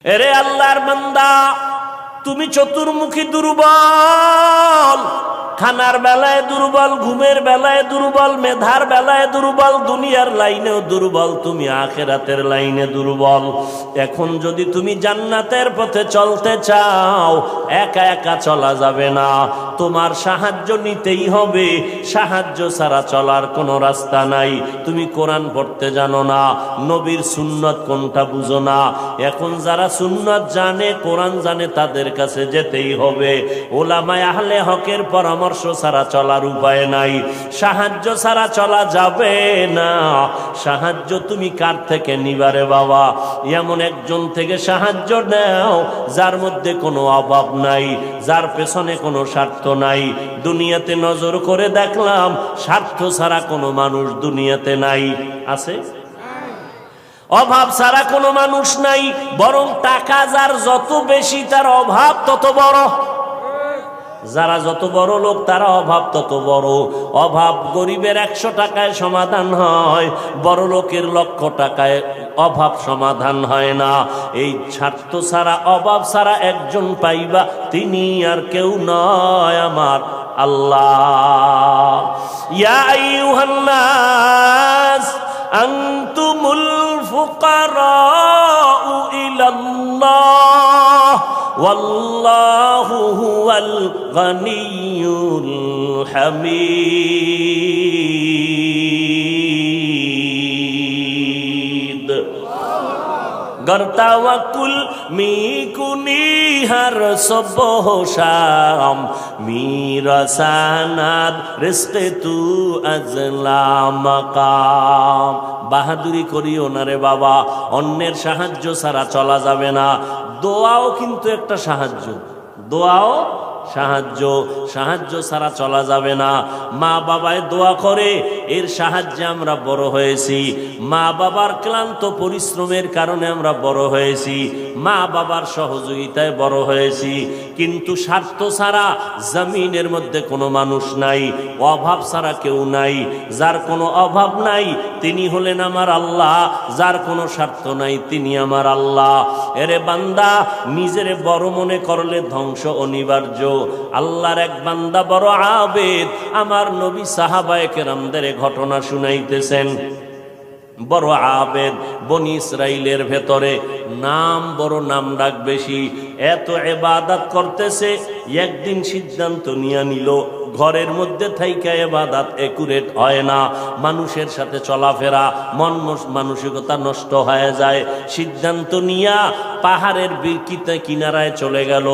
এরে আল্লাহর বান্দা, তুমি চতুর্মুখী দুর্বল, খানার বেলায় দুর্বল, ঘুমের বেলায় দুর্বল, মেধার বেলায় দুর্বল, দুনিয়ার লাইনেও দুর্বল, তুমি আখিরাতের লাইনে দুর্বল। এখন যদি তুমি জান্নাতের পথে চলতে চাও, একা একা চলা যাবে না, তোমার সাহায্য নিতেই হবে। সাহায্য ছাড়া চলার কোনো রাস্তা নাই। তুমি কোরআন পড়তে জানো না, নবীর সুন্নত কোনটা বুঝো না। এখন যারা সুন্নত জানে, কোরআন জানে, তাদের কাছে যেতেই হবে। ওলামায়ে আহলে হকের পরামর্শ ছাড়া চলার উপায় নাই। সাহায্য ছাড়া চলা যাবে না। সাহায্য তুমি কার থেকে নিবারে বাবা? এমন একজন থেকে সাহায্য নাও যার মধ্যে কোনো অভাব নাই, যার পেছনে কোনো স্বার্থ নাই। দুনিয়াতে নজর করে দেখলাম স্বার্থ ছাড়া কোনো মানুষ দুনিয়াতে নাই। আছে? অভাব ছাড়া কোনো মানুষ নাই। বরং টাকা যার যত বেশি, তার অভাব তত বড়। যারা যত বড় লোক, তারা অভাব তত বড়। অভাব গরিবের 100 টাকায় সমাধান হয়, বড় লোকের 1,00,000 টাকায় অভাব সমাধান হয় না। এই স্বার্থ ছাড়া, অভাব ছাড়া একজন পাইবা, তিনি আর কেউ নয়, আমার আল্লাহ। ইয়া আইয়ুহান নাস আনতুমুল ফুকারাউ ইলাল্লাহ ওয়াল্লাহু হুয়াল গনিয়্যুল হামিদ। गर तवक्कुल मी कुनी हर सुबह शाम, मेरा सनद रिज़्क़ तू अज़ला मकाम। বাহাদুরি করিও না রে বাবা, অন্যের সাহায্য ছাড়া চলা যাবে না। দোয়াও কিন্তু একটা সাহায্য, দোয়াও সাহায্য। সাহায্য ছাড়া চলা যাবে না। মা বাবায় দোয়া করে, এর সাহায্যে আমরা বড় হয়েছি। মা বাবার ক্লান্ত পরিশ্রমের কারণে আমরা বড় হয়েছি, মা বাবার সহযোগিতায় বড় হয়েছি। কিন্তু স্বার্থ ছাড়া জমিনের মধ্যে কোনো মানুষ নাই, অভাব ছাড়া কেউ নাই। যার কোনো অভাব নাই তিনি হলেন আমার আল্লাহ, যার কোনো স্বার্থ নাই তিনি আমার আল্লাহ। এরে বান্দা, নিজেরে বড় মনে করলে ধ্বংস অনিবার্য। আল্লাহর এক বান্দা বড় আবেদ, আমার নবী সাহাবায়ে কেরামদের ঘটনা শুনাইতেছেন। বড় আবেদ, বনি ইসরাইলের ভেতরে নাম বড়, নাম ডাক বেশি, এত ইবাদত করতেছে। একদিন সিদ্ধান্ত নিয়ে নিল, ঘরের মধ্যে থাইকা ইবাদত একুরেট হয় না, মানুষের সাথে চলাফেরা, মানসিকতা নষ্ট হয়ে যায়। সিদ্ধান্ত নিয়া পাহাড়ের কিনারায় চলে গেল।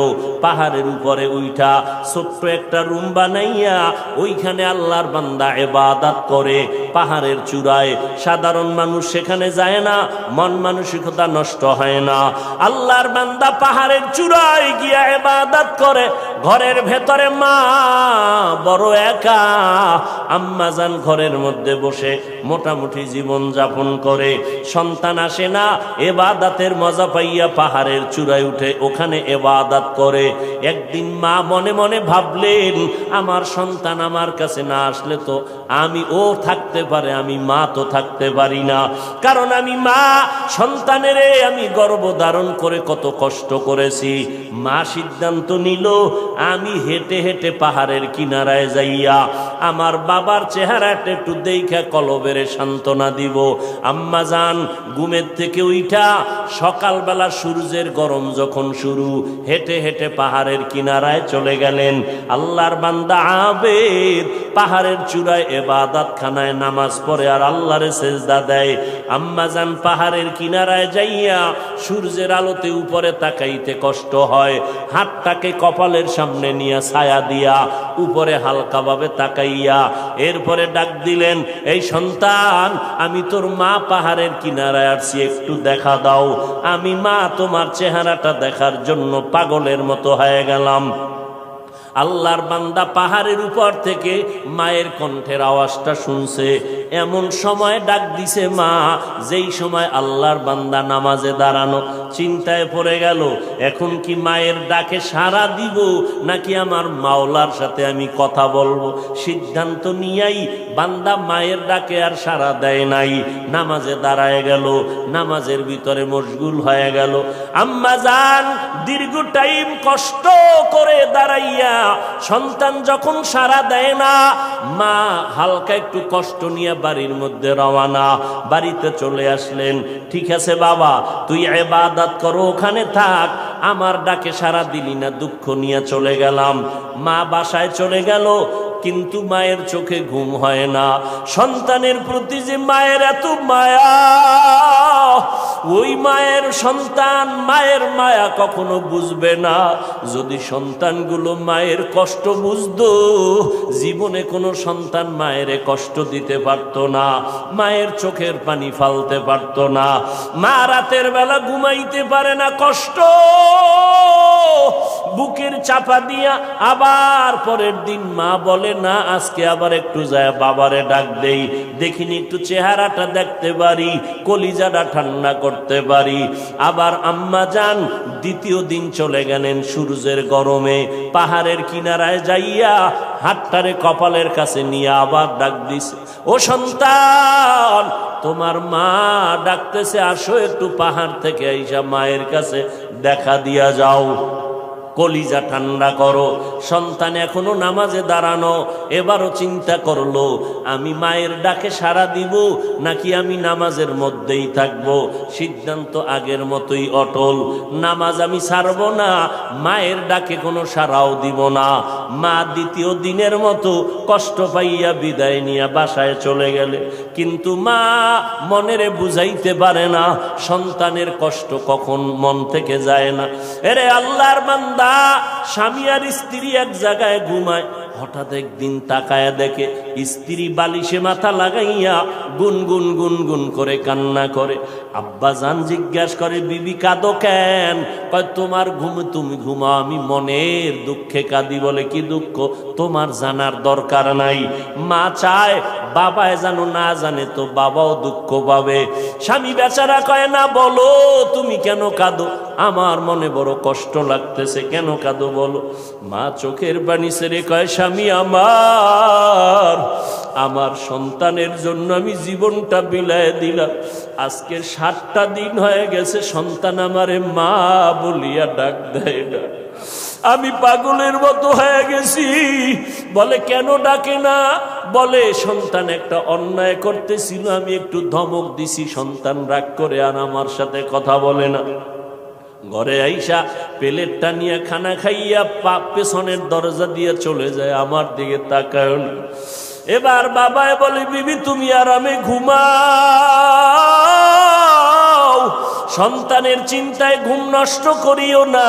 পাহাড়ের উপরে উঠা ছোট্ট একটা রুম বানাইয়া ওইখানে আল্লাহর বান্দা ইবাদত করে। পাহাড়ের চূড়ায় সাধারণ মানুষ সেখানে যায় না, মন মানসিকতা নষ্ট হয় না। আল্লাহর বান্দা পাহাড়ের চূড়ায় গিয়া ইবাদত করে। ঘরের ভেতরে মা বড় একা, আম্মা জান ঘরের মধ্যে বসে মোটামুটি জীবন যাপন করে। সন্তান আসে না, ইবাদতের মজা পাইয়া পাহাড়ের চূড়ায় উঠে ওখানে ইবাদত করে। একদিন মা মনে মনে ভাবলেন, আমার সন্তান আমার কাছে না আসলে তো আমি ও থাকতে পারে, আমি মা তো থাকতে পারি না। কারণ আমি মা, সন্তানের আমি গর্ভধারণ করে কত কষ্ট করেছি। মা সিদ্ধান্ত নিল, আমি হেঁটে হেঁটে পাহাড়ের কিনারায় যাইয়া আমার বাবার চেহারাটা একটু দেখা কলবেরে সান্ত্বনা দিব। আম্মা জান ঘুমের থেকে উঠা সকালবেলা সূর্যের গরম যখন শুরু, হেঁটে হেঁটে পাহাড়ের কিনারায় চলে গেলেন। আল্লাহর বান্দা আবেদ পাহাড়ের চূড়ায় ইবাদত খানায় নামাজ পড়ে আর আল্লাহরে সেজদা দেয়। আম্মা জান পাহাড়ের কিনারায় যাইয়া সূর্যের আলোতে উপরে তাকাইতে কষ্ট হয়, হাতটাকে কপালের সামনে নিয়ে ছায়া দিয়া উপরে হালকাভাবে তাকাইয়া এরপরে ডাক দিলেন, এই সন্তান, আমি তোর মা পাহাড়ের কিনারায় আসছি, একটু দেখা দাও। আমি মা তোমার চেহারাটা দেখার জন্য পাগলের মতো হয়ে গেলাম। আল্লাহর বান্দা পাহাড়ের উপর থেকে মায়ের কণ্ঠের আওয়াজটা শুনছে। এমন সময় ডাক দিছে মা, যেই সময় আল্লাহর বান্দা নামাজে দাঁড়ানো। চিন্তায় পড়ে গেল, এখন কি মায়ের ডাকে সাড়া দিব নাকি আমার মাওলার সাথে আমি কথা বলবো। সিদ্ধান্ত নিয়েই বান্দা মায়ের ডাকে আর সাড়া দেয় নাই, নামাজে দাঁড়ায় গেল, নামাজের ভিতরে মশগুল হয়ে গেল। আম্মা জান দীর্ঘ টাইম কষ্ট করে দাঁড়াইয়া সন্তান যখন সাড়া দেয় না, মা হালকা একটু কষ্ট নিয়ে বাড়ির মধ্যে রওয়ানা। বাড়িতে চলে আসলেন, ঠিক আছে বাবা তুই ইবাদত করো, ওখানে থাক, আমার ডাকে সাড়া দিলি না, দুঃখ নিয়ে চলে গেলাম। মা বাসায় চলে গেল, কিন্তু মায়ের চোখে ঘুম হয় না। সন্তানের প্রতি যে মায়ের এত মায়া, ওই মায়ের সন্তান মায়ের মায়া কখনো বুঝবে না। যদি সন্তানগুলো মায়ের কষ্ট বুঝতো, জীবনে কোনো সন্তান মায়ের কষ্ট দিতে পারত না, মায়ের চোখের পানি ফালতে পারত না। মা রাতের বেলা ঘুমাইতে পারে না, কষ্ট বুকের চাপা দিয়া। আবার পরের দিন মা বলে না, আজকে আবার একটু যায় বাবারে ডাক দেই, দেখিনি একটু চেহারাটা দেখতে পারি, কলিজাটা ঠান্ডা করতে পারি। আবার আম্মা যান দ্বিতীয় দিন চলে গেলেন সূর্যের গরমে, পাহাড়ের কিনারায় যাইয়া হাতটারে কপালের কাছে নিয়ে আবার ডাক দিছে, ও সন্তান তোমার মা ডাকতেছে, আসো একটু পাহাড় থেকে আইসা মায়ের কাছে দেখা দিয়া যাও, কলিজা ঠান্ডা করো। সন্তান এখনো নামাজে দাঁড়ানো, এবারও চিন্তা করলো আমি মায়ের ডাকে সাড়া দিব নাকি আমি নামাজের মধ্যেই থাকব। সিদ্ধান্ত আগের মতোই অটল, নামাজ আমি ছাড়ব না, মায়ের ডাকে কোনো সাড়াও দিব না। মা দ্বিতীয় দিনের মতো কষ্ট পাইয়া বিদায় নিয়ে বাসায় চলে গেলে, কিন্তু মা মনেরে বুঝাইতে পারে না সন্তানের কষ্ট কখন মন থেকে যায় না। এরে আল্লাহর বান্দা, স্বামী আর স্ত্রী এক জায়গায় ঘুমায়, হঠাৎ একদিন তাকায় দেখে স্ত্রী বালিশে মাথা লাগাইয়া গুনগুন গুনগুন করে কান্না করে। আব্বা জান জিজ্ঞাসা করে, বিবি কাঁদো কেন? কয় তোমার ঘুম তুমি ঘুমাও, আমি মনের দুঃখে কাঁদি। বলে কি দুঃখ? তোমার জানার দরকার নাই। মা চায় বাবায় জানো, না জানে তো বাবাও দুঃখ পাবে। স্বামী বেচারা কয় না, বলো তুমি কেন কাঁদো? আমার মনে বড় কষ্ট লাগতেছে। কেন কাঁদো বলো? মা চোখের পানি ছেড়ে কয়, স্বামী আমার সন্তানের জন্য আমি জীবনটা বিলায় দিলাম। আজকে 7টা দিন হয়ে গেছে সন্তান আমারে মা বলিয়া ডাক দেয় না। আমি পাগলের মতো হয়ে গেছি। বলে কেন ডাকে না? বলে সন্তান একটা অন্যায় করতেছিল, আমি একটু ধমক দিছি, সন্তান রাগ করে আর আমার সাথে কথা বলে না। ঘরে আইসা প্লেটটা নিয়ে খানা খাইয়া পেছনের দরজা দিয়ে চলে যায়, আমার দিকে তাকায় না। এবার বাবায় বলে, বিবি তুমি আরামে ঘুমাও, সন্তানের চিন্তায় ঘুম নষ্ট করিও না।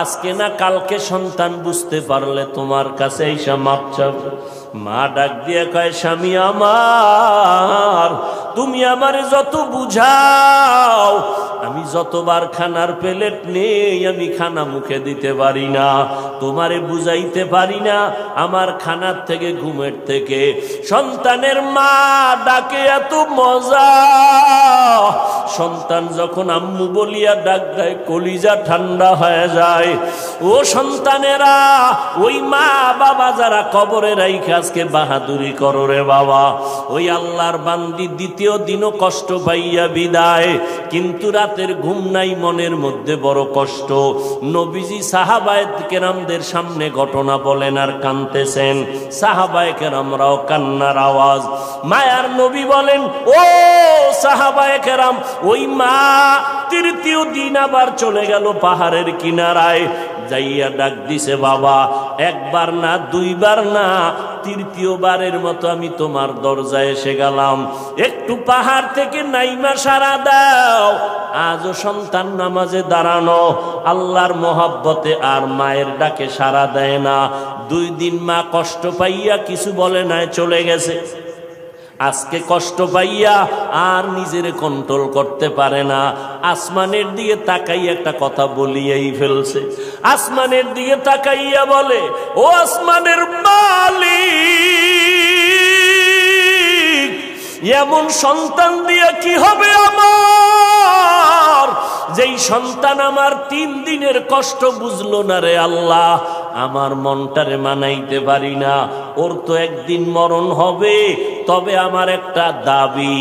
আজকে না কালকে সন্তান বুঝতে পারলে তোমার কাছে আইসা মাপ চাবে। মা ডাক দিয়ে কয়, স্বামী আমার, তুমি আমারে যত বুঝাও, আমি যতবার খানার প্লেট নেই আমি খানা মুখে দিতে পারি না, তোমারে বুঝাইতে পারি না। আমার খানার থেকে ঘুমের থেকে সন্তানের মা ডাকে এত মজা। সন্তান যখন আম্মু বলিয়া ডাক দেয়, কলিজা ঠান্ডা হয়ে যায়। ও সন্তানেরা, ওই মা বাবা যারা কবরে রাইখা আজকে বাহাদুরি করো রে বাবা, ওই আল্লাহর বান্দি দ্বিতীয় দিনও কষ্ট পাইয়া বিদায়, কিন্তু রাতের ঘুম নাই, মনের মধ্যে বড় কষ্ট। নবীজি সাহাবায়ে কেরামদের সামনে ঘটনা বলেন আর কাঁদতেছেন। সাহাবায়ে কেরামরাও কান্নার আওয়াজ। মায়ার নবী বলেন, ও সাহাবায়ে কেরাম, ওই মা তৃতীয় দিন আবার চলে গেল পাহাড়ের কিনারায়, যাইয়া ডাক দিছে, বাবা একবার না দুইবার না, তৃতীয়বারের মতো আমি তোমার দরজায় এসে গেলাম, একটু পাহাড় থেকে নাইমা সারা দাও। আজও সন্তান নামাজে দাঁড়ানো, আল্লাহর মহব্বতে আর মায়ের ডাকে সারা দেয় না। 2 দিন মা কষ্ট পাইয়া কিছু বলে নাই, চলে গেছে। আজকে কষ্ট পাইয়া আর নিজের কন্ট্রোল করতে পারে না। আসমানের দিকে তাকাইয়া একটা কথা বলিয়াই ফেলছে। আসমানের দিকে তাকাইয়া বলে, ও আসমানের মালিক, এমন সন্তান দিয়ে কি হবে আমার, যেই সন্তান আমার 3 দিনের কষ্ট বুঝলো না রে আল্লাহ, আমার মনটারে মানাইতে পারি না। ওর তো একদিন মরণ হবে, তবে আমার একটা দাবি,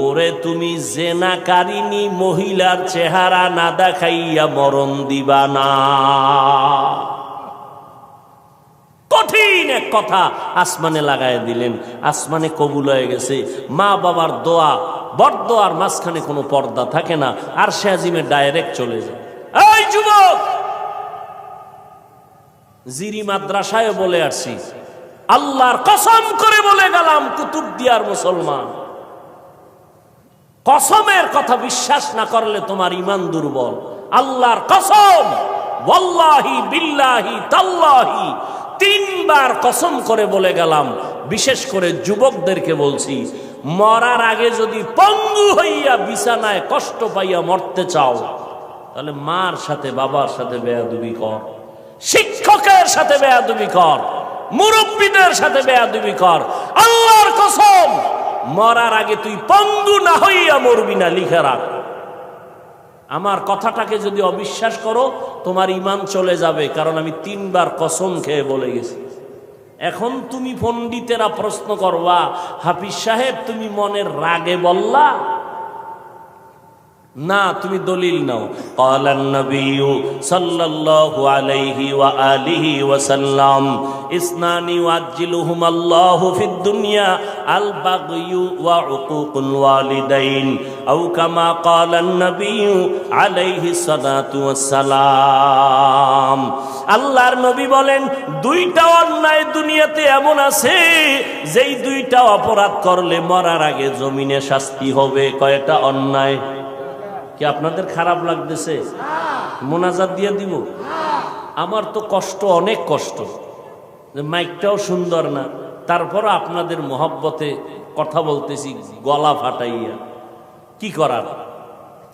ওরে তুমি জেনাকারিনী মহিলার চেহারা না দেখাইয়া মরণ দিবা না। কঠিন এক কথা আসমানে লাগায় দিলেন, আসমানে কবুল হয়ে গেছে। মা বাবার দোয়া, বরদোয়ার মাঝখানে কোনো পর্দা থাকে না, আর সে আজিমে ডাইরেক্ট চলে যায়। এই যুবক, জিরি মাদ্রাসায় বলে আসছি, আল্লাহর কসম করে বলে গেলাম, কুতুবদিয়ার মুসলমান, কসমের কথা বিশ্বাস না করলে তোমার ঈমান দুর্বল। আল্লাহর কসম, ওয়াল্লাহি বিল্লাহি তাল্লাহি, 3 বার কসম করে বলে গেলাম। বিশেষ করে যুবকদেরকে বলছি, মরার আগে যদি পঙ্গু হইয়া বিছানায় কষ্ট পাইয়া মরতে চাও, তাহলে মার সাথে বাবার সাথে বেয়াদবি কর, শিক্ষকের সাথে বেয়াদবি কর, মুরব্বীদের সাথে বেয়াদবি কর। আল্লাহর কসম, মরার আগে তুই পঙ্গু না হইয়া মরবি না, লিখে রাখ। আমার কথাটাকে যদি অবিশ্বাস করো, তোমার ঈমান চলে যাবে, কারণ আমি 3 বার কসম খেয়ে বলে গেছি। এখন তুমি পণ্ডিতেরা প্রশ্ন করবা, হাফিজ সাহেব তুমি মনের রাগে বললা না, তুমি দলিল নাও। ক্বালান নবিয়্যু সাল্লাল্লাহু আলাইহি ওয়া আলিহি ওয়া সাল্লাম, ইসনানি ওয়াজ্জিলুহুম আল্লাহু ফিদ দুনিয়া আল বাগয়ু ওয়া উকুকুল ওয়ালিদাইন, আও কামা ক্বালান নবিয়্যু আলাইহি সালাতু ওয়াস সালাম। আল্লাহর নবী বলেন, 2টা অন্যায় দুনিয়াতে এমন আছে, যেই 2টা অপরাধ করলে মরার আগে জমিনে শাস্তি হবে। কয়টা অন্যায়? কি আপনাদের খারাপ লাগতেছে? মোনাজাত দিয়ে দিব? আমার তো কষ্ট, অনেক কষ্ট, মাইকটাও সুন্দর না, তারপর আপনাদের মহব্বতে কথা বলতেছি গলা ফাটাইয়া, কি করার।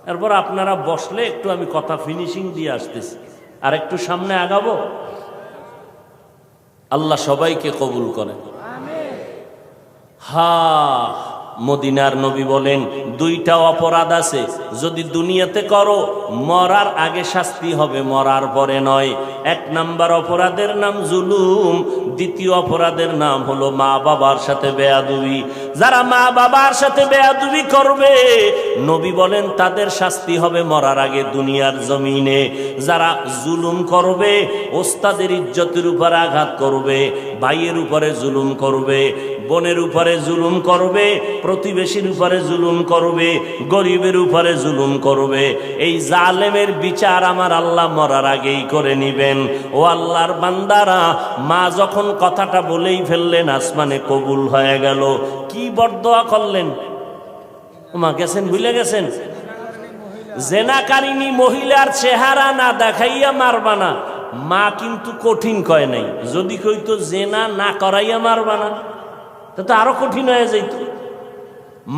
তারপর আপনারা বসলে একটু আমি কথা ফিনিশিং দিয়ে আসতেছি, আর একটু সামনে আগাবো। আল্লাহ সবাইকে কবুল করেন। মদিনার নবী বলেন, 2টা অপরাধ আছে, যদি দুনিয়াতে করো মরার আগে শাস্তি হবে, মরার পরে নয়। 1 নাম্বার অপরাধের নাম জুলুম, 2য় অপরাধের নাম হলো মা বাবার সাথে বেয়াদবি। যারা মা বাবার সাথে বেয়াদবি করবে, নবী বলেন তাদের শাস্তি হবে মরার আগে দুনিয়ার জমিনে। যারা জুলুম করবে, ওস্তাদের ইজ্জতের উপর আঘাত করবে, ভাইয়ের উপরে জুলুম করবে, বোনের উপরে জুলুম করবে, প্রতিবেশীর উপরে জুলুম করবে, গরিবের উপরে জুলুম করবে, এই জালেমের বিচার আমার আল্লাহ মরার আগেই করে নিবেন। ও আল্লাহর বান্দারা, মা যখন কথাটা বলেই ফেললেন, আসমানে কবুল হয়ে গেল। কি বরদোয়া করলেন? মা গেছেন, ভুলে গেছেন? জেনাকারিনী মহিলার চেহারা না দেখাইয়া মারবা না। মা কিন্তু কঠিন কয় নাই, যদি কইতো জেনা না করাইয়া মারবা না, তা আরো কঠিন হয়ে যাইত।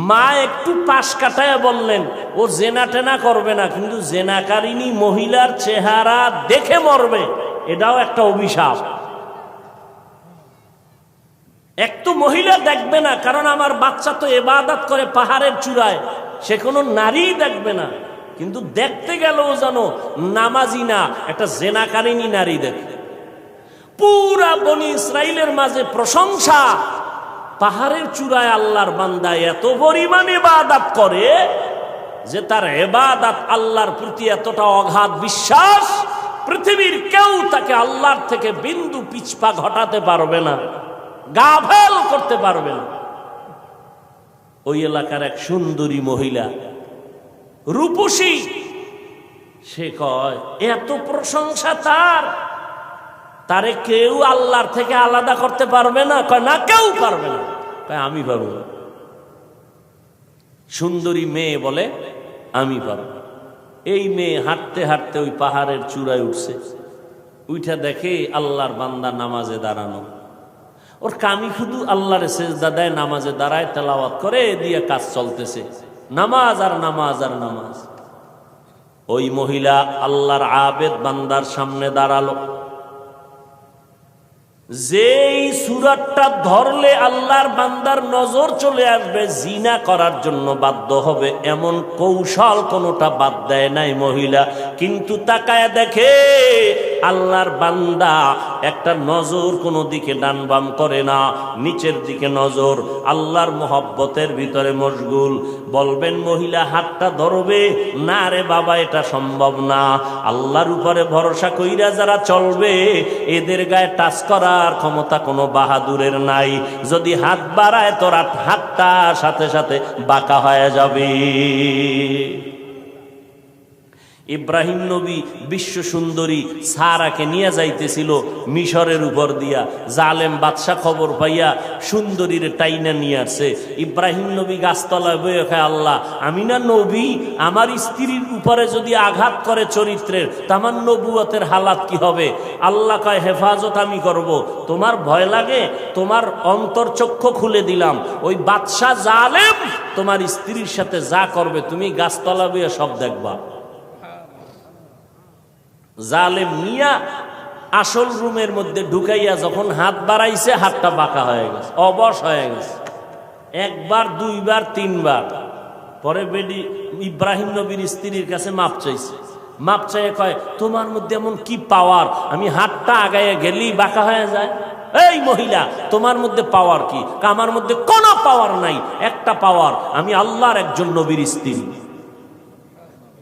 মা একটু পাশ কাটায় বললেন, ও জেনা টেনা করবে না, কিন্তু জেনাকারিনী মহিলার চেহারা দেখে মরবে, এটাও একটা অভিশাপ। এক তো মহিলা দেখবে না, কারণ আমার বাচ্চা তো ইবাদত করে পাহাড়ের চূড়ায়, সে কোনো নারী দেখবে না, কিন্তু দেখতে গেলেও যেন নামাজি না, একটা জেনাকারিনী নারী দেখে। পুরা বনি ইসরাইলের মাঝে প্রশংসা, পাহাড়ের চূড়ায় আল্লাহর বান্দা এত পরিমাণ ইবাদত করে যে তার ইবাদত আল্লাহর প্রতি এতটা অগাধ বিশ্বাস, পৃথিবীর কেউ তাকে আল্লাহর থেকে বিন্দু পিছপা ঘটাতে পারবে না, গাফেল করতে পারবে না। ওই এলাকার এক সুন্দরী মহিলা, রূপসী, সে কয় এত প্রশংসা তারে কেউ আল্লাহর থেকে আলাদা করতে পারবে না। কয় না, কেউ পারবে না। কয় আমি পারবো। সুন্দরী মেয়ে বলে আমি পারবো। এই মেয়ে হাঁটতে হাঁটতে ওই পাহাড়ের চূড়ায় উঠছে, উঠা দেখে আল্লাহর বান্দা নামাজে দাঁড়ানো। ওর কামি শুধু আল্লাহর সেজদা দেয়, নামাজে দাঁড়ায়, তেলাওয়াত করে, দিয়ে কাজ চলতেছে, নামাজ আর নামাজ আর নামাজ। ওই মহিলা আল্লাহর আবেদ বান্দার সামনে দাঁড়ালো, যেই সূরাটা ধরলে আল্লাহর বান্দার নজর চলে আসবে, জিনা করার জন্য বাধ্য হবে, এমন কৌশল কোনোটা বাদ দেয় নাই মহিলা। কিন্তু তাকায় দেখে আল্লাহর বান্দা একটা নজর কোনো দিকে ডান বাম করে না, নিচের দিকে নজর, আল্লাহর মোহব্বতের ভিতরে মশগুল। বলবেন মহিলা হাতটা ধরবে না, রে বাবা এটা সম্ভব না। আল্লাহর উপরে ভরসা কইরা যারা চলবে এদের গায়ে টাচ করার ক্ষমতা কোনো বাহাদুরের নাই। যদি হাত বাড়ায় তোর হাতটা সাথে সাথে বাঁকা হয়ে যাবে। ইব্রাহিম নবী বিশ্ব সুন্দরী সারাকে নিয়ে যাইতেছিল মিশরের উপর দিয়া। জালেম বাদশা খবর পাইয়া সুন্দরীর টাইনা নিয়ে আসছে। ইব্রাহিম নবী গাছতলায় বয়ে খায়, আল্লাহ আমি না নবী, আমার স্ত্রীর উপরে যদি আঘাত করে চরিত্রের, তা আমার নবুয়তের হালাত কি হবে? আল্লাহ কয় হেফাজত আমি করব, তোমার ভয় লাগে? তোমার অন্তর্চক্ষু খুলে দিলাম, ওই বাদশা জালেম তোমার স্ত্রীর সাথে যা করবে তুমি গাছতলা বয়ে সব দেখবা। জালেম মিয়া আসল রুমের মধ্যে ঢুকাইয়া যখন হাত বাড়াইছে, হাতটা বাঁকা হয়ে গেছে, অবশ হয়ে গেছে। একবার, দুইবার, তিনবার পরে বেডি ইব্রাহিম নবীর স্ত্রীর কাছে মাপ চাইছে। মাপ চাইয়ে কয়, তোমার মধ্যে এমন কি পাওয়ার, আমি হাতটা আগাইয়া গেলেই বাঁকা হয়ে যায়? এই মহিলা, তোমার মধ্যে পাওয়ার কি? আমার মধ্যে কোনো পাওয়ার নাই, একটা পাওয়ার, আমি আল্লাহর একজন নবীর স্ত্রী।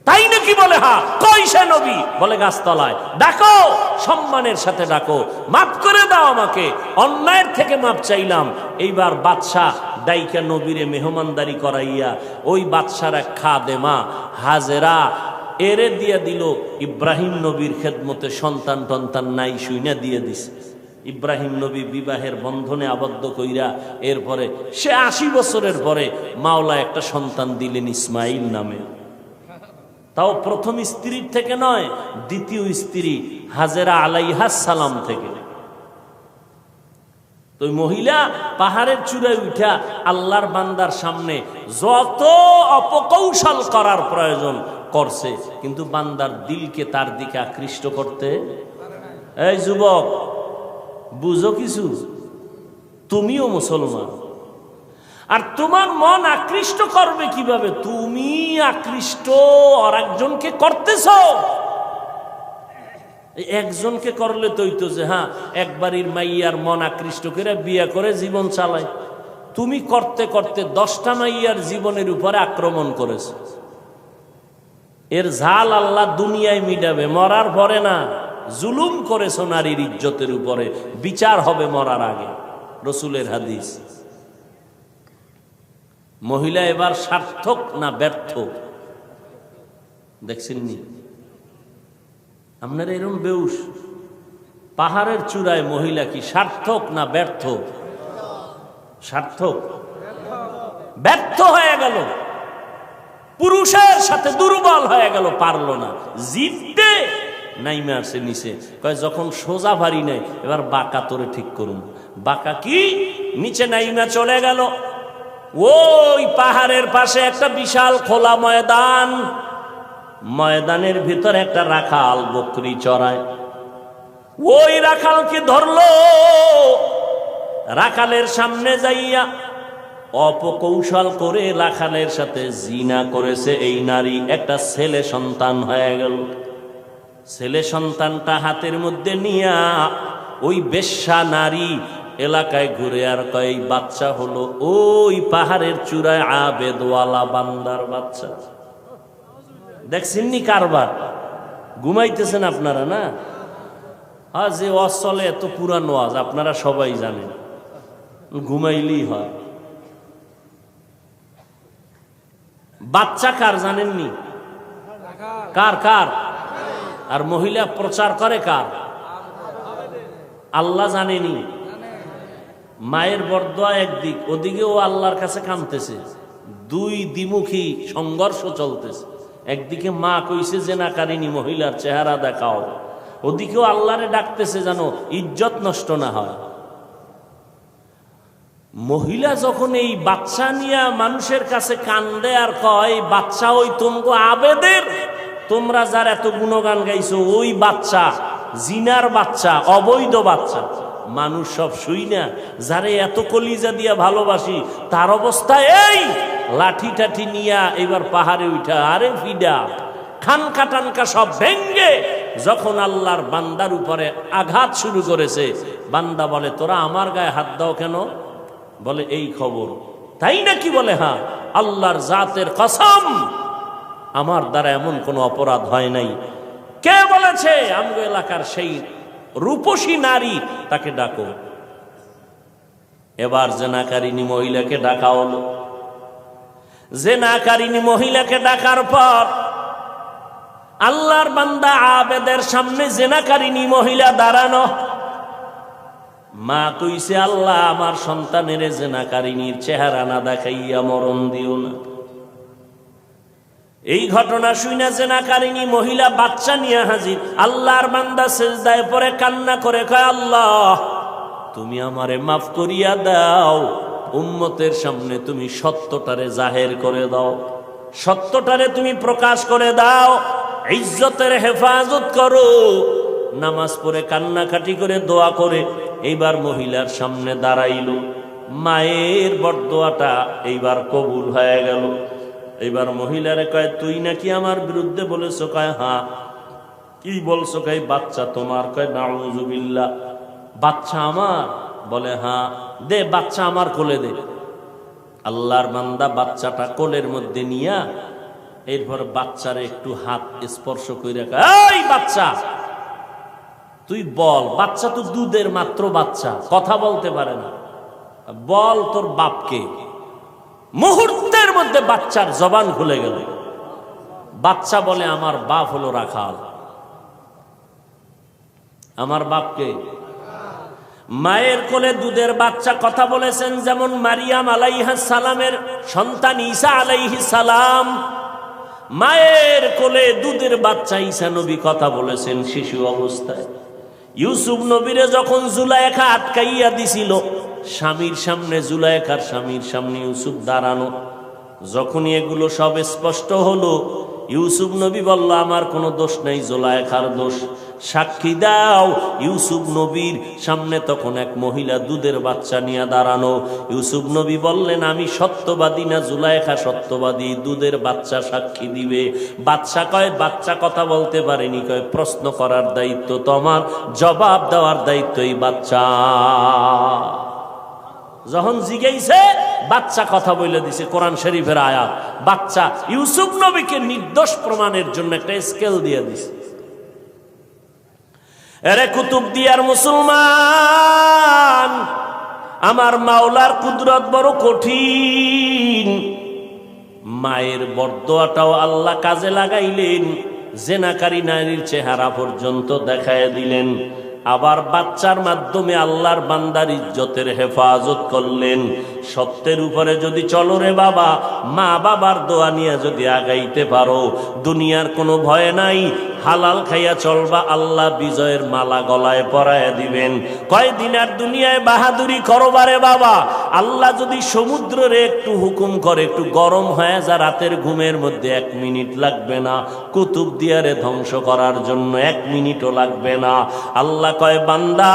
তাই নাকি? বলে হ্যাঁ। কই সে নবী? বলে গাছতলায়। ডাকো, সম্মানের সাথে ডাকো, মাফ করে দাও আমাকে, অন্যায়ের থেকে মাপ চাইলাম। এইবার বাদশাহ ডাইকা নবীরে মেহমানদারি করাইয়া ওই বাদশার এক খাদেমা হাজেরা এরে দিয়ে দিল ইব্রাহিম নবীর খেদমতে। সন্তান টন্তান নাই, শুইনা দিয়ে দিছে। ইব্রাহিম নবী বিবাহের বন্ধনে আবদ্ধ কইরা এরপরে সে 80 বছরের পরে মাওলা একটা সন্তান দিলেন ইসমাইল নামে। তাও প্রথম স্ত্রীর থেকে নয়, দ্বিতীয় স্ত্রী হাজেরা আলাইহাস সালাম থেকে। তো মহিলা পাহাড়ের চূড়ায় উঠা আল্লাহর বান্দার সামনে যত অপকৌশল করার প্রয়োজন করছে, কিন্তু বান্দার দিলকে তার দিকে আকৃষ্ট করতে। এই যুবক, বুঝো কিছু, তুমিও মুসলমান, আর তোমার মন আকৃষ্ট করবে কিভাবে? তুমি আকৃষ্ট আর একজনকে করতেছ। একজনকে করলে তো হইতো যে হ্যাঁ একবারই মাইয়ার মন আকৃষ্ট করে বিয়ে করে জীবন চালায়। তুমি করতে করতে 10টা মাইয়ার জীবনের উপরে আক্রমণ করেছ। এর ঝাল আল্লাহ দুনিয়ায় মিটাবে, মরার পরে না। জুলুম করেছ নারীর ইজ্জতের উপরে, বিচার হবে মরার আগে, রসুলের হাদিস। মহিলা এবার সার্থক না ব্যর্থ দেখছেন নি? আপনারা এরকম বেউস, পাহাড়ের চূড়ায় মহিলা কি সার্থক না ব্যর্থ? সার্থক। ব্যর্থ হয়ে গেল, পুরুষের সাথে দুর্বল হয়ে গেল, পারল না জিততে। নাইমে আসে নিচে, কয় যখন সোজা ভারী নেই, এবার বাঁকা তোরে ঠিক করুন। বাঁকা কি? নিচে নাইমা চলে গেল। ওই পাহাড়ের পাশে একটা বিশাল খোলা ময়দান, ময়দানের ভিতরে একটা রাখাল বকরি চড়ায়। ওই রাখালকে ধরলো, রাখালের সামনে যাইয়া অপকৌশল করে রাখালের সাথে জিনা করেছে এই নারী। একটা ছেলে সন্তান হয়ে গেল। ছেলে সন্তানটা হাতের মধ্যে নিয়া ওই বেশ্যা নারী এলাকায় ঘুরে আর কয় বাচ্চা হলো ওই পাহাড়ের চূড়ায় আবেদওয়ালা বান্দার বাচ্চা। দেখছেন নি কারবার? ঘুমাইতেছেন আপনারা না? হ্যাঁ, যে ওয়াজ চলে এত পুরানো ওয়াজ আপনারা সবাই জানেন, ঘুমাইলেই হয়। বাচ্চা কার জানেননি? কার কার? আর মহিলা প্রচার করে কার? আল্লাহ জানেনি। মায়ের বরদোয়া একদিক, ওদিকেও আল্লাহর কাছে কাঁদতেছে। দুই দ্বিমুখী সংঘর্ষ চলতেছে। একদিকে মা কইছে জেনাকারিনী মহিলার চেহারা দেখাও, ওদিকেও আল্লাহরে ডাকতেছে যেন ইজ্জত নষ্ট না হয়। মহিলা যখন এই বাচ্চা নিয়ে মানুষের কাছে কান্দে আর কয় বাচ্চা ওই তোমগো আবেদের, তোমরা যার এত গুণগান গাইছো ওই বাচ্চা, জিনার বাচ্চা, অবৈধ বাচ্চা। মানুষ সব শুই না, যারে এত কলিজা দিয়া ভালোবাসি তার অবস্থা এই, লাঠি টাঠি নিয়া এবার পাহাড়ে উঠা, আরে ফিডা খানকা টানকা সব ভেঙ্গে যখন আল্লাহর বান্দার উপরে আঘাত শুরু করেছে, বান্দা বলে তোরা আমার গায়ে হাত দাও কেন? বলে এই খবর, তাই নাকি? বলে হ্যাঁ, আল্লাহর জাতের কসম আমার দ্বারা এমন কোনো অপরাধ হয় নাই। কে বলেছে? আমগো এলাকার সেই রূপসী নারী, তাকে ডাকো। এবার জেনাকারিনী মহিলাকে ডাকা হলো। জেনাকারিনী মহিলাকে ডাকার পর আল্লাহর বান্দা আবেদের সামনে জেনাকারিনী মহিলা দাঁড়ানো। মা কইছে আল্লাহ আমার সন্তানের জেনাকারিনীর চেহারা না দেখাইয়া মরণ দিও না। এই ঘটনা শুনে জেনাকারিনী মহিলা বাচ্চা নিয়ে হাজির। আল্লাহর বান্দা সিজদায় পড়ে কান্না করে কয় আল্লাহ তুমি আমারে মাফ করিয়া দাও, উম্মতের সামনে তুমি সত্যটারে জাহের করে দাও, সত্যটারে তুমি প্রকাশ করে দাও, ইজ্জতের হেফাজত করো। নামাজ পড়ে কান্নাকাটি করে দোয়া করে এইবার মহিলার সামনে দাঁড়াইল। মায়ের বরদোয়াটা এইবার কবুল হয়ে গেল। এইবার মহিলারে কয় তুই নাকি আমার বিরুদ্ধে বলেছ? কয় হ্যাঁ। কি বলছো? কয় বাচ্চা তোমার। কয় নাউযুবিল্লাহ, বাচ্চা আমার? বলে হ্যাঁ। দে বাচ্চা আমার কোলে দে। আল্লাহর বান্দা বাচ্চাটা কোলের মধ্যে নিয়া এরপর বাচ্চারে একটু হাত স্পর্শ করে এই বাচ্চা তুই বল। বাচ্চা তো দুধের মাত্র বাচ্চা, কথা বলতে পারে না, বল তোর বাপকে। মুহূর্তের মধ্যে বাচ্চার জবান খুলে গেল। বাচ্চা বলে আমার বাপ হলো রাখাল। আমার বাপকে? মায়ের কোলে দুধের বাচ্চা কথা বলেছেন যেমন মারিয়াম আলাইহিস সালামের সন্তান ঈসা আলাইহিস সালাম। মায়ের কোলে দুধের বাচ্চা ঈসা নবী কথা বলেছেন শিশু অবস্থায়। ইউসুফ নবীরে যখন জুলাইখা আটকাইয়া দিছিল, স্বামীর সামনে জুলাইখার স্বামীর সামনে ইউসুফ দাঁড়ানো। যখনই এগুলো সব স্পষ্ট হলো, ইউসুফ নবী বলল আমার কোনো দোষ নেই, জুলাইখার দোষ, সাক্ষী দাও। ইউসুফ নবীর সামনে তখন এক মহিলা দুধের বাচ্চা নিয়ে দাঁড়ানো। ইউসুফ নবী বললেন আমি সত্যবাদী না জুলাইখা সত্যবাদী? দুধের বাচ্চা সাক্ষী দিবে। বাচ্চা কয় বাচ্চা কথা বলতে পারেনি। কয় প্রশ্ন করার দায়িত্ব তোমার, জবাব দেওয়ার দায়িত্ব এই বাচ্চা। যখন জিজ্ঞাসা বাচ্চা কথা বলে দিছে, কোরআন শরীফের আয়াত। বাচ্চা ইউসুফ নবীকে নির্দোষ প্রমাণের জন্য একটা স্কেল দিয়ে দিছে। এরে কুতুবদিয়ার মুসলমান, আমার মাওলার কুদরত বড় কঠিন। মায়ের বরদোয়াটাও আল্লাহ কাজে লাগাইলেন, জেনাকারী নারীর চেহারা পর্যন্ত দেখায় দিলেন। আবার বাচ্চার মাধ্যমে আল্লাহর বান্দার ইজ্জতের হেফাজত করলেন। সত্যের উপরে যদি চলো রে বাবা, মা বাবার দোয়া নিয়ে যদি আগাইতে পারো, দুনিয়ার কোনো ভয় নাই। হালাল খাইয়া চলবা, আল্লাহ বিজয়ের মালা গলায় পরায় দিবেন। কয়দিন আর দুনিয়ায় বাহাদুরি করবারে বাবা, আল্লাহ যদি সমুদ্রে একটু হুকুম করে একটু গরম হয়ে যা, রাতের ঘুমের মধ্যে 1 মিনিট লাগবে না। কুতুবদিয়ারে ধ্বংস করার জন্য 1 মিনিটও লাগবে না। আল্লাহ কয় বান্দা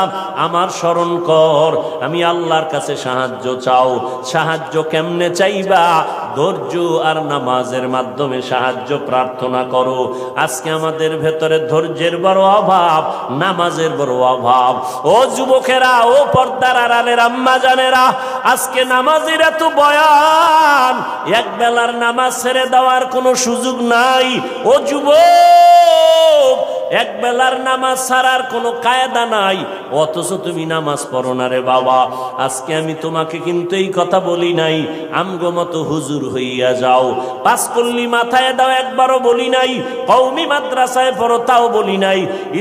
আমার স্মরণ কর, আমি আল্লাহর কাছে সাহায্য চাও। সাহায্য কেমনে চাইবা? ধৈর্য আর নামাজের মাধ্যমে সাহায্য প্রার্থনা করো। আজকে আমাদের ভেতরে ধৈর্যের বড় অভাব, নামাজের বড় অভাব। ও যুবকেরা, ও পর্দার আড়ালের আম্মা জানেরা, আজকে নামাজের এত বয়ান, এক বেলার নামাজ ছেড়ে দেওয়ার কোনো সুযোগ নাই। ও যুবক, এক বেলার নামাজ ছাড়ার কোনো কায়দা নাই, অথচ তুমি নামাজ পড়ো না রে বাবা। আজকে আমি তোমাকে কিন্তু এই কথা বলি নাই আমগো মতো হুজুর হইয়া যাও, 5 কল্লি মাথায় দাও একবারও বলি নাই, কওমি মাদ্রাসায় পড়ো তাও বলি নাই,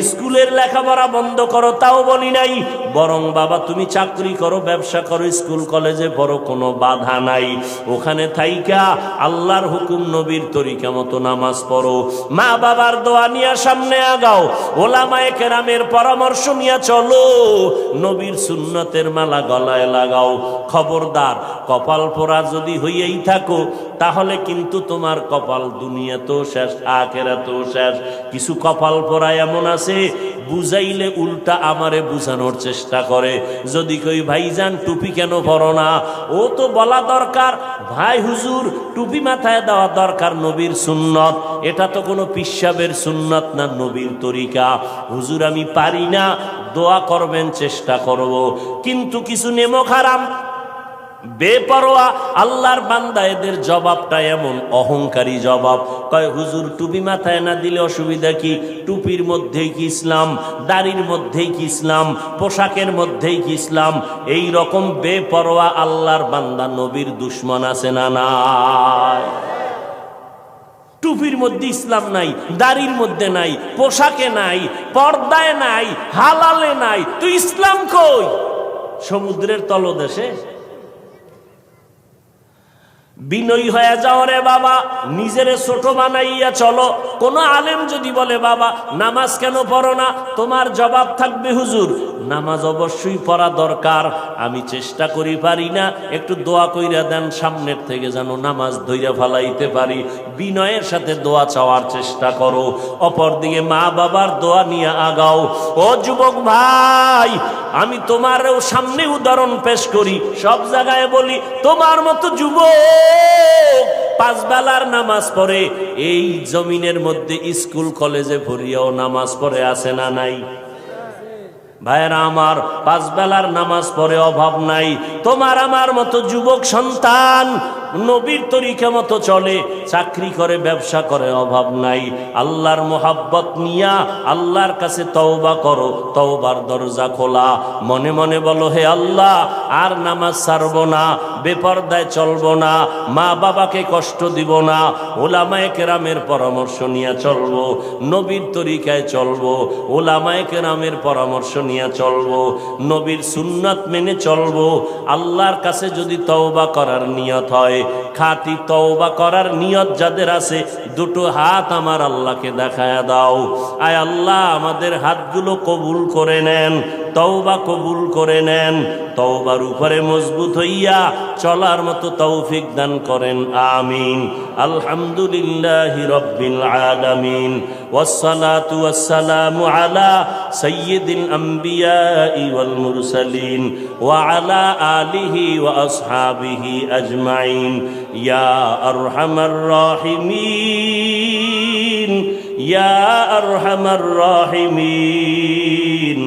স্কুলের লেখাপড়া বন্ধ করো তাও বলি নাই। বরং বাবা তুমি চাকরি করো, ব্যবসা করো, স্কুল কলেজে পড়ো, কোনো বাধা নাই। ওখানে থাইকা আল্লাহর হুকুম নবীর তরিকা মতো নামাজ পড়ো। মা বাবার দোয়া নিয়ে সামনে আগাও, ওলামায়ে কেরামের পরামর্শ নিয়ে চলো, নবীর সুন্নতের মালা গলায় লাগাও। খবরদার, কপাল পোড়া যদি হইয়াই থাকো তাহলে কিন্তু তোমার কপাল দুনিয়াতেও শেষ, আখিরাতেও শেষ। কিছু কপাল পোড়া এমন আছে বুঝাইলে উল্টা আমারে বুঝানোর চেষ্টা করে। যদি কই ভাইজান টুপি কেন পরো না, ও তো বলা দরকার ভাই হুজুর টুপি মাথায় দেওয়া দরকার, নবীর সুন্নত, এটা তো কোনো পিসাবের সুন্নত না, নবীর তরিকা। হুজুর আমি পারি না, দোয়া করবেন, চেষ্টা করব। কিন্তু কিছু নেমক হারাম বেপরোয়া আল্লাহর বান্দা, এদের জবাবটা এমন অহংকারী জবাব। কয় হুজুর টুপি মাথায় না দিলে অসুবিধা কি? টুপির মধ্যেই কি ইসলাম? দাড়ির মধ্যেই কি ইসলাম? পোশাকের মধ্যেই কি ইসলাম? এই রকম বেপরোয়া আল্লাহর বান্দা নবীর দুশ্মন আছে না নাই? টুপির মধ্যে ইসলাম নাই, দাড়ির মধ্যে নাই, পোশাকে নাই, পর্দায় নাই, হালালে নাই, তো ইসলাম কই? সমুদ্রের তলদেশে? বিনয়ী হয়ে যাও রে বাবা, নিজেরে ছোট বানাইয়া চলো। কোন আলেম যদি বলে বাবা নামাজ কেন পড়ো না, তোমার জবাব থাকবে হুজুর নামাজ অবশ্যই পড়া দরকার, আমি চেষ্টা করি পারি না, একটু দোয়া কইরা দেন সামনের থেকে যেন নামাজ ধইরা ফালাইতে পারি। বিনয়ের সাথে দোয়া চাওয়ার চেষ্টা করো, অপরদিকে মা বাবার দোয়া নিয়ে আগাও। ও যুবক ভাই, আমি তোমারও সামনে উদাহরণ পেশ করি, সব জায়গায় বলি তোমার মতো যুবক পাঁচ বেলার নামাজ পড়ে, এই জমিনের মধ্যে স্কুল কলেজে পড়িয়াও নামাজ পড়ে আছে না নাই? ভাইরা আমার, পাঁচ বেলার নামাজ পড়ে অভাব নাই। তোমার আমার মতো যুবক সন্তান নবীর তরিকা মতো চলে, চাকরি করে, ব্যবসা করে, অভাব নাই। আল্লাহর মোহাব্বত নিয়া আল্লাহর কাছে তওবা করো, তওবার দরজা খোলা। মনে মনে বলো হে আল্লাহ আর নামাজ ছাড়বো না, বেপরদায় চলবো না, মা বাবাকে কষ্ট দিব না, ওলামায়ে কেরামের পরামর্শ নিয়ে চলবো, নবীর তরিকায় চলবো, ওলামায়ে কেরামের পরামর্শ নিয়ে চলবো, নবীর সুন্নাত মেনে চলবো। আল্লাহর কাছে যদি তওবা করার নিয়ত হয়, খাঁটি তওবা করার নিয়ত যাদের আছে, দুটো হাত আমার আল্লাহকে দেখায়া দাও। আয় আল্লাহ আমাদের হাতগুলো কবুল করে নেন, তওবা কবুল করে নেন, তওবার উপরে মজবুত হইয়া চলার মতো তৌফিক দান করেন, আমিন। আলহামদুলিল্লাহি রাব্বিল আলামিন, ওয়াসসালাতু ওয়াসসালামু আলা সাইয়্যিদিল আমবিয়াই ওয়াল মুরসালিন ওয়া আলা আলিহি ওয়া আসহাবিহি আজমাইন। ইয়া আরহামার রাহিমিন, ইয়া আরহামার রাহিমিন,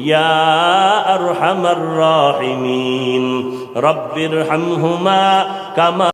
ইয়া আরহামার রাহিমিন। রব্বিরহামহুমা কামা